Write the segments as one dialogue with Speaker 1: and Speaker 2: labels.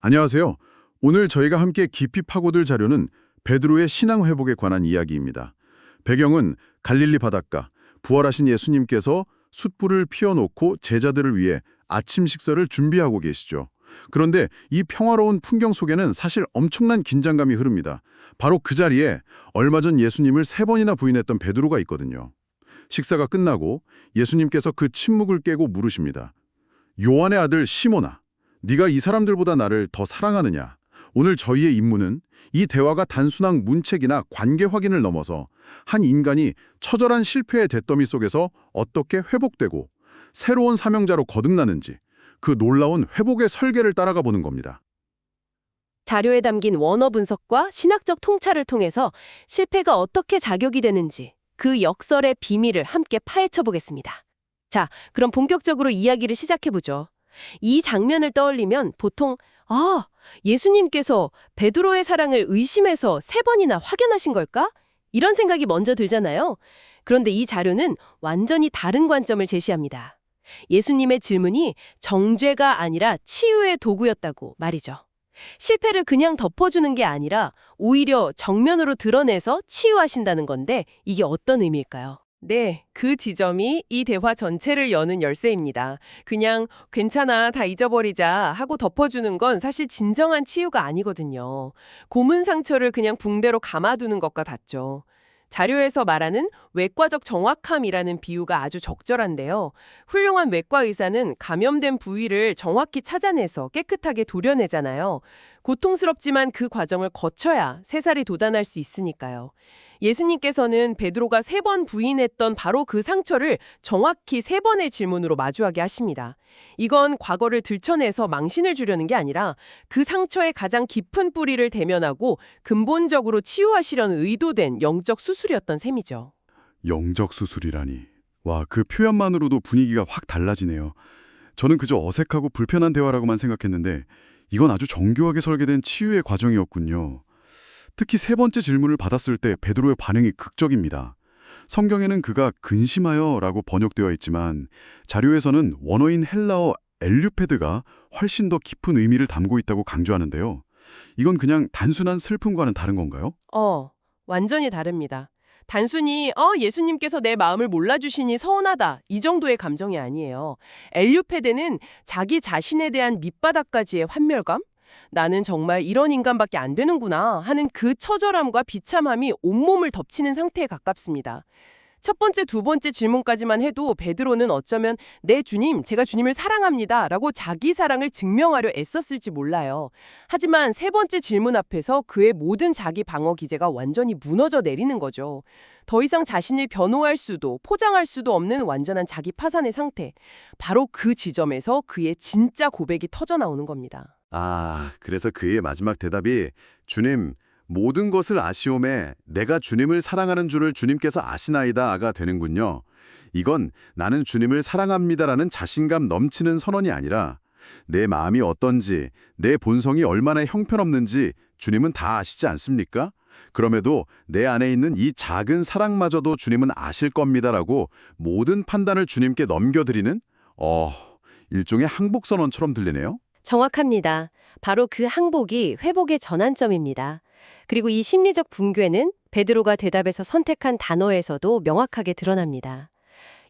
Speaker 1: 안녕하세요. 오늘 저희가 함께 깊이 파고들 자료는 베드로의 신앙 회복에 관한 이야기입니다. 배경은 갈릴리 바닷가, 부활하신 예수님께서 숯불을 피워놓고 제자들을 위해 아침 식사를 준비하고 계시죠. 그런데 이 평화로운 풍경 속에는 사실 엄청난 긴장감이 흐릅니다. 바로 그 자리에 얼마 전 예수님을 3번이나 부인했던 베드로가 있거든요. 식사가 끝나고 예수님께서 그 침묵을 깨고 물으십니다. 요한의 아들 시몬아, 네가 이 사람들보다 나를 더 사랑하느냐? 오늘 저희의 임무는 이 대화가 단순한 문책이나 관계 확인을 넘어서 한 인간이 처절한 실패의 잿더미 속에서 어떻게 회복되고 새로운 사명자로 거듭나는지 그 놀라운 회복의 설계를 따라가 보는 겁니다.
Speaker 2: 자료에 담긴 원어 분석과 신학적 통찰을 통해서 실패가 어떻게 자격이 되는지 그 역설의 비밀을 함께 파헤쳐 보겠습니다. 자, 그럼 본격적으로 이야기를 시작해보죠. 이 장면을 떠올리면 보통 예수님께서 베드로의 사랑을 의심해서 3번이나 확연하신 걸까? 이런 생각이 먼저 들잖아요. 그런데 이 자료는 완전히 다른 관점을 제시합니다. 예수님의 질문이 정죄가 아니라 치유의 도구였다고 말이죠. 실패를 그냥 덮어주는 게 아니라 오히려 정면으로 드러내서 치유하신다는 건데 이게 어떤 의미일까요? 네, 그 지점이 이 대화 전체를 여는 열쇠입니다. 그냥 괜찮아, 다 잊어버리자 하고 덮어주는 건 사실 진정한 치유가 아니거든요. 고문 상처를 그냥 붕대로 감아두는 것과 같죠. 자료에서 말하는 외과적 정확함이라는 비유가 아주 적절한데요. 훌륭한 외과 의사는 감염된 부위를 정확히 찾아내서 깨끗하게 도려내잖아요. 고통스럽지만 그 과정을 거쳐야 새살이 돋아날 수 있으니까요. 예수님께서는 베드로가 3번 부인했던 바로 그 상처를 정확히 3번의 질문으로 마주하게 하십니다. 이건 과거를 들춰내서 망신을 주려는 게 아니라 그 상처의 가장 깊은 뿌리를 대면하고 근본적으로 치유하시려는 의도된 영적 수술이었던 셈이죠.
Speaker 1: 영적 수술이라니. 와, 그 표현만으로도 분위기가 확 달라지네요. 저는 그저 어색하고 불편한 대화라고만 생각했는데 이건 아주 정교하게 설계된 치유의 과정이었군요. 특히 3번째 질문을 받았을 때 베드로의 반응이 극적입니다. 성경에는 그가 근심하여라고 번역되어 있지만 자료에서는 원어인 헬라어 엘류페드가 훨씬 더 깊은 의미를 담고 있다고 강조하는데요. 이건 그냥 단순한 슬픔과는 다른 건가요?
Speaker 2: 완전히 다릅니다. 단순히 예수님께서 내 마음을 몰라주시니 서운하다 이 정도의 감정이 아니에요. 엘류페데는 자기 자신에 대한 밑바닥까지의 환멸감? 나는 정말 이런 인간밖에 안 되는구나 하는 그 처절함과 비참함이 온몸을 덮치는 상태에 가깝습니다. 첫 번째, 두 번째 질문까지만 해도 베드로는 어쩌면 네 주님, 제가 주님을 사랑합니다 라고 자기 사랑을 증명하려 애썼을지 몰라요. 하지만 3번째 질문 앞에서 그의 모든 자기 방어 기제가 완전히 무너져 내리는 거죠. 더 이상 자신을 변호할 수도 포장할 수도 없는 완전한 자기 파산의 상태. 바로 그 지점에서 그의 진짜 고백이 터져나오는 겁니다.
Speaker 3: 그래서 그의 마지막 대답이 주님, 모든 것을 아시오매 내가 주님을 사랑하는 줄을 주님께서 아시나이다가 되는군요. 이건 나는 주님을 사랑합니다라는 자신감 넘치는 선언이 아니라 내 마음이 어떤지, 내 본성이 얼마나 형편없는지 주님은 다 아시지 않습니까? 그럼에도 내 안에 있는 이 작은 사랑마저도 주님은 아실 겁니다라고 모든 판단을 주님께 넘겨드리는 일종의 항복선언처럼 들리네요.
Speaker 2: 정확합니다. 바로 그 항복이 회복의 전환점입니다. 그리고 이 심리적 붕괴는 베드로가 대답에서 선택한 단어에서도 명확하게 드러납니다.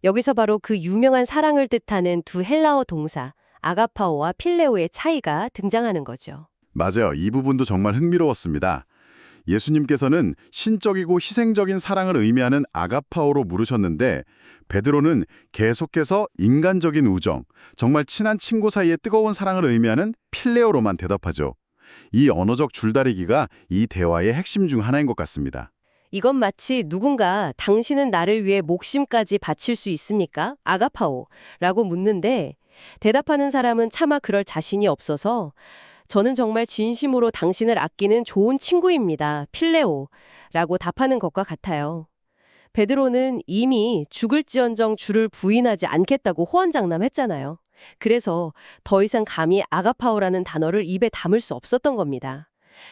Speaker 2: 여기서 바로 그 유명한 사랑을 뜻하는 두 헬라어 동사 아가파오와 필레오의 차이가 등장하는 거죠.
Speaker 3: 맞아요. 이 부분도 정말 흥미로웠습니다. 예수님께서는 신적이고 희생적인 사랑을 의미하는 아가파오로 물으셨는데 베드로는 계속해서 인간적인 우정, 정말 친한 친구 사이의 뜨거운 사랑을 의미하는 필레오로만 대답하죠. 이 언어적 줄다리기가 이 대화의 핵심 중 하나인 것 같습니다.
Speaker 2: 이건 마치 누군가 당신은 나를 위해 목숨까지 바칠 수 있습니까? 아가파오라고 묻는데 대답하는 사람은 차마 그럴 자신이 없어서 저는 정말 진심으로 당신을 아끼는 좋은 친구입니다. 필레오라고 답하는 것과 같아요. 베드로는 이미 죽을지언정 주를 부인하지 않겠다고 호언장담했잖아요. 그래서 더 이상 감히 아가파오라는 단어를 입에 담을 수 없었던 겁니다.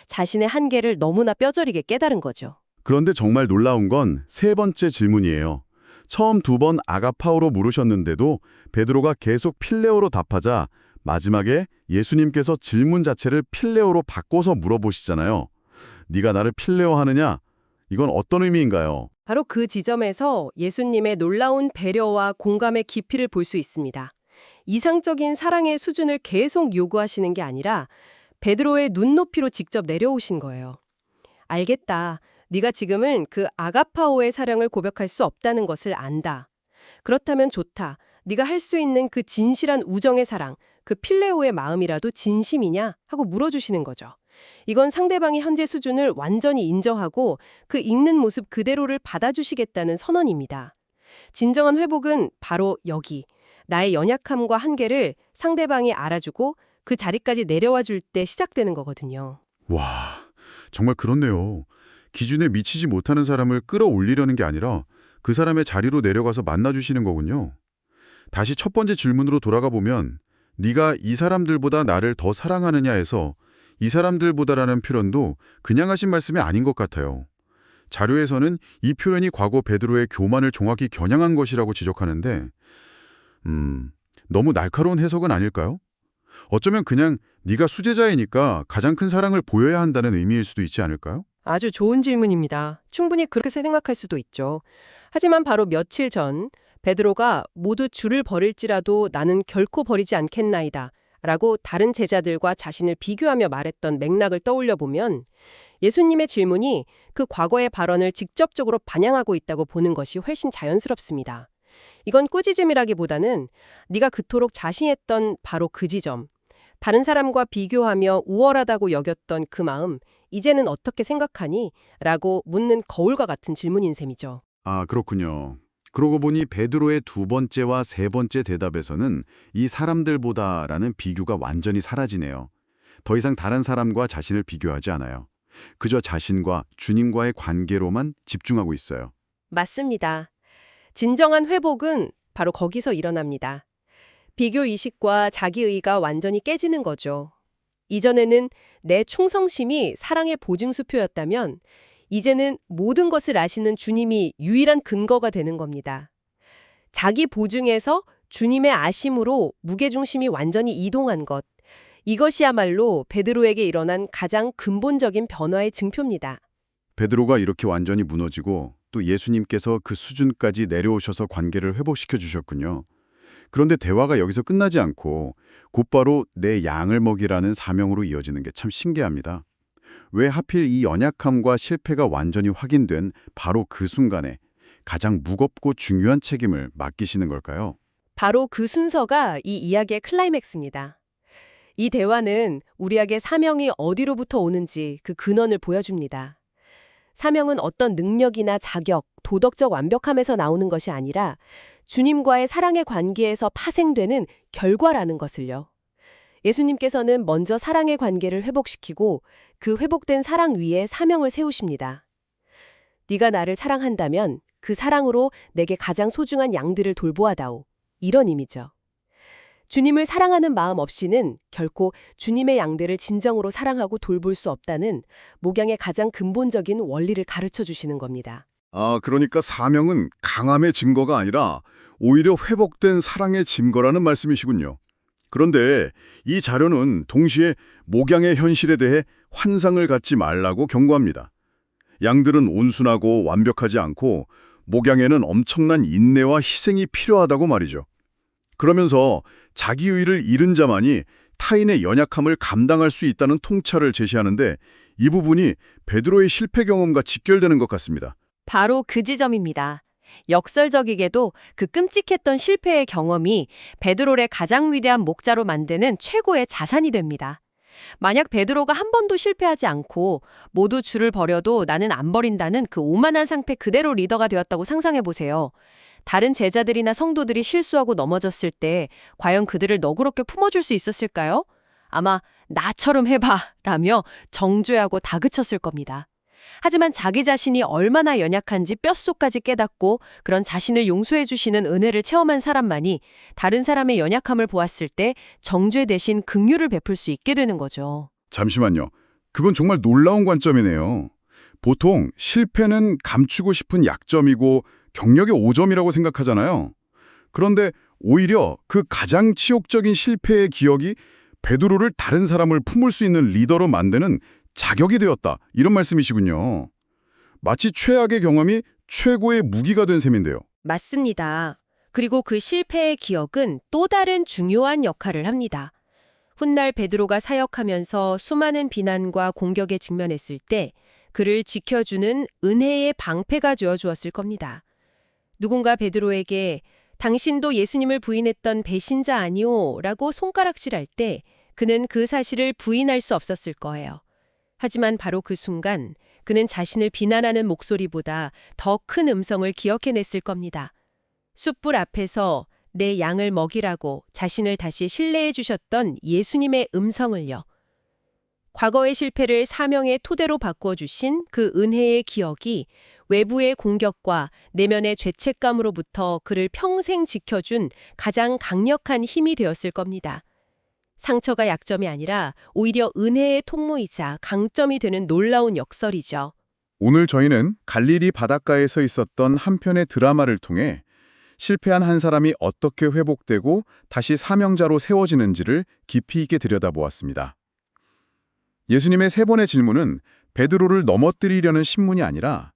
Speaker 2: 자신의 한계를 너무나 뼈저리게 깨달은 거죠.
Speaker 3: 그런데 정말 놀라운 건 3번째 질문이에요. 처음 2번 아가파오로 물으셨는데도 베드로가 계속 필레오로 답하자 마지막에 예수님께서 질문 자체를 필레오로 바꿔서 물어보시잖아요. 네가 나를 필레오하느냐? 이건 어떤 의미인가요?
Speaker 2: 바로 그 지점에서 예수님의 놀라운 배려와 공감의 깊이를 볼 수 있습니다. 이상적인 사랑의 수준을 계속 요구하시는 게 아니라 베드로의 눈높이로 직접 내려오신 거예요. 알겠다. 네가 지금은 그 아가파오의 사랑을 고백할 수 없다는 것을 안다. 그렇다면 좋다. 네가 할 수 있는 그 진실한 우정의 사랑, 그 필레오의 마음이라도 진심이냐? 하고 물어주시는 거죠. 이건 상대방의 현재 수준을 완전히 인정하고 그 읽는 모습 그대로를 받아주시겠다는 선언입니다. 진정한 회복은 바로 여기, 나의 연약함과 한계를 상대방이 알아주고 그 자리까지 내려와 줄 때 시작되는 거거든요.
Speaker 1: 와, 정말 그렇네요. 기준에 미치지 못하는 사람을 끌어올리려는 게 아니라 그 사람의 자리로 내려가서 만나주시는 거군요. 다시 첫 번째 질문으로 돌아가 보면 네가 이 사람들보다 나를 더 사랑하느냐에서 이 사람들보다라는 표현도 그냥 하신 말씀이 아닌 것 같아요. 자료에서는 이 표현이 과거 베드로의 교만을 정확히 겨냥한 것이라고 지적하는데 너무 날카로운 해석은 아닐까요? 어쩌면 그냥 네가 수제자이니까 가장 큰 사랑을 보여야 한다는 의미일 수도 있지 않을까요?
Speaker 2: 아주 좋은 질문입니다. 충분히 그렇게 생각할 수도 있죠. 하지만 바로 며칠 전 베드로가 모두 줄을 버릴지라도 나는 결코 버리지 않겠나이다 라고 다른 제자들과 자신을 비교하며 말했던 맥락을 떠올려 보면 예수님의 질문이 그 과거의 발언을 직접적으로 반영하고 있다고 보는 것이 훨씬 자연스럽습니다. 이건 꾸짖음이라기보다는 네가 그토록 자신했던 바로 그 지점, 다른 사람과 비교하며 우월하다고 여겼던 그 마음, 이제는 어떻게 생각하니? 라고 묻는 거울과 같은 질문인 셈이죠.
Speaker 3: 아, 그렇군요. 그러고 보니 베드로의 두 번째와 세 번째 대답에서는 이 사람들보다라는 비교가 완전히 사라지네요. 더 이상 다른 사람과 자신을 비교하지 않아요. 그저 자신과 주님과의 관계로만 집중하고 있어요.
Speaker 2: 맞습니다. 진정한 회복은 바로 거기서 일어납니다. 비교의식과 자기의가 완전히 깨지는 거죠. 이전에는 내 충성심이 사랑의 보증수표였다면 이제는 모든 것을 아시는 주님이 유일한 근거가 되는 겁니다. 자기 보증에서 주님의 아심으로 무게중심이 완전히 이동한 것. 이것이야말로 베드로에게 일어난 가장 근본적인 변화의 증표입니다.
Speaker 3: 베드로가 이렇게 완전히 무너지고 또 예수님께서 그 수준까지 내려오셔서 관계를 회복시켜 주셨군요. 그런데 대화가 여기서 끝나지 않고 곧바로 내 양을 먹이라는 사명으로 이어지는 게 참 신기합니다. 왜 하필 이 연약함과 실패가 완전히 확인된 바로 그 순간에 가장 무겁고 중요한 책임을 맡기시는 걸까요?
Speaker 2: 바로 그 순서가 이 이야기의 클라이맥스입니다. 이 대화는 우리에게 사명이 어디로부터 오는지 그 근원을 보여줍니다. 사명은 어떤 능력이나 자격, 도덕적 완벽함에서 나오는 것이 아니라 주님과의 사랑의 관계에서 파생되는 결과라는 것을요. 예수님께서는 먼저 사랑의 관계를 회복시키고 그 회복된 사랑 위에 사명을 세우십니다. 네가 나를 사랑한다면 그 사랑으로 내게 가장 소중한 양들을 돌보아다오. 이런 의미죠. 주님을 사랑하는 마음 없이는 결코 주님의 양들을 진정으로 사랑하고 돌볼 수 없다는 목양의 가장 근본적인 원리를 가르쳐 주시는 겁니다.
Speaker 1: 아, 그러니까 사명은 강함의 증거가 아니라 오히려 회복된 사랑의 증거라는 말씀이시군요. 그런데 이 자료는 동시에 목양의 현실에 대해 환상을 갖지 말라고 경고합니다. 양들은 온순하고 완벽하지 않고 목양에는 엄청난 인내와 희생이 필요하다고 말이죠. 그러면서 자기의를 잃은 자만이 타인의 연약함을 감당할 수 있다는 통찰을 제시하는데 이 부분이 베드로의 실패 경험과 직결되는 것 같습니다.
Speaker 2: 바로 그 지점입니다. 역설적이게도 그 끔찍했던 실패의 경험이 베드로의 가장 위대한 목자로 만드는 최고의 자산이 됩니다. 만약 베드로가 한 번도 실패하지 않고 모두 줄을 버려도 나는 안 버린다는 그 오만한 상태 그대로 리더가 되었다고 상상해 보세요. 다른 제자들이나 성도들이 실수하고 넘어졌을 때 과연 그들을 너그럽게 품어줄 수 있었을까요? 아마 나처럼 해봐 라며 정죄하고 다그쳤을 겁니다. 하지만 자기 자신이 얼마나 연약한지 뼛속까지 깨닫고 그런 자신을 용서해 주시는 은혜를 체험한 사람만이 다른 사람의 연약함을 보았을 때 정죄 대신 긍휼을 베풀 수 있게 되는 거죠.
Speaker 1: 잠시만요. 그건 정말 놀라운 관점이네요. 보통 실패는 감추고 싶은 약점이고 경력의 오점이라고 생각하잖아요. 그런데 오히려 그 가장 치욕적인 실패의 기억이 베드로를 다른 사람을 품을 수 있는 리더로 만드는 자격이 되었다. 이런 말씀이시군요. 마치 최악의 경험이 최고의 무기가 된 셈인데요.
Speaker 2: 맞습니다. 그리고 그 실패의 기억은 또 다른 중요한 역할을 합니다. 훗날 베드로가 사역하면서 수많은 비난과 공격에 직면했을 때 그를 지켜주는 은혜의 방패가 되어주었을 겁니다. 누군가 베드로에게 당신도 예수님을 부인했던 배신자 아니오? 라고 손가락질할 때 그는 그 사실을 부인할 수 없었을 거예요. 하지만 바로 그 순간 그는 자신을 비난하는 목소리보다 더 큰 음성을 기억해냈을 겁니다. 숯불 앞에서 내 양을 먹이라고 자신을 다시 신뢰해 주셨던 예수님의 음성을요. 과거의 실패를 사명의 토대로 바꿔주신 그 은혜의 기억이 외부의 공격과 내면의 죄책감으로부터 그를 평생 지켜준 가장 강력한 힘이 되었을 겁니다. 상처가 약점이 아니라 오히려 은혜의 통로이자 강점이 되는 놀라운 역설이죠.
Speaker 1: 오늘 저희는 갈릴리 바닷가에서 있었던 한 편의 드라마를 통해 실패한 한 사람이 어떻게 회복되고 다시 사명자로 세워지는지를 깊이 있게 들여다보았습니다. 예수님의 세 번의 질문은 베드로를 넘어뜨리려는 신문이 아니라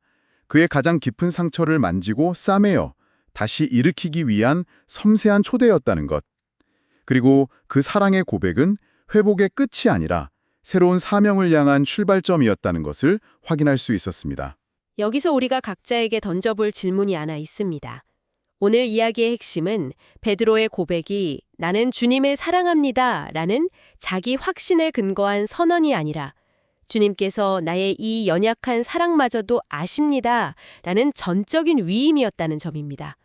Speaker 1: 그의 가장 깊은 상처를 만지고 싸매어 다시 일으키기 위한 섬세한 초대였다는 것. 그리고 그 사랑의 고백은 회복의 끝이 아니라 새로운 사명을 향한 출발점이었다는 것을 확인할 수 있었습니다.
Speaker 2: 여기서 우리가 각자에게 던져볼 질문이 하나 있습니다. 오늘 이야기의 핵심은 베드로의 고백이 나는 주님을 사랑합니다 라는 자기 확신에 근거한 선언이 아니라 주님께서 나의 이 연약한 사랑마저도 아십니다 라는 전적인 위임이었다는 점입니다.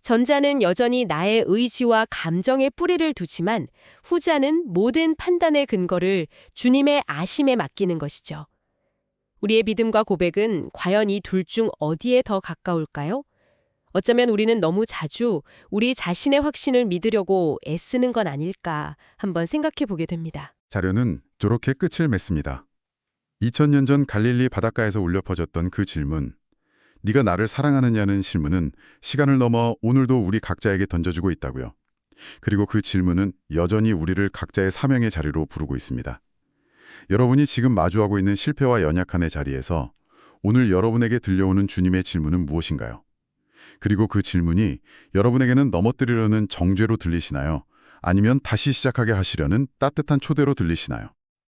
Speaker 2: 전자는 여전히 나의 의지와 감정에 뿌리를 두지만 후자는 모든 판단의 근거를 주님의 아심에 맡기는 것이죠. 우리의 믿음과 고백은 과연 이 둘 중 어디에 더 가까울까요? 어쩌면 우리는 너무 자주 우리 자신의 확신을 믿으려고 애쓰는 건 아닐까 한번 생각해 보게 됩니다.
Speaker 1: 자료는 저렇게 끝을 맺습니다. 2000년 전 갈릴리 바닷가에서 울려 퍼졌던 그 질문, 네가 나를 사랑하느냐는 질문은 시간을 넘어 오늘도 우리 각자에게 던져주고 있다고요. 그리고 그 질문은 여전히 우리를 각자의 사명의 자리로 부르고 있습니다. 여러분이 지금 마주하고 있는 실패와 연약함의 자리에서 오늘 여러분에게 들려오는 주님의 질문은 무엇인가요? 그리고 그 질문이 여러분에게는 넘어뜨리려는 정죄로 들리시나요? 아니면 다시 시작하게 하시려는 따뜻한 초대로 들리시나요?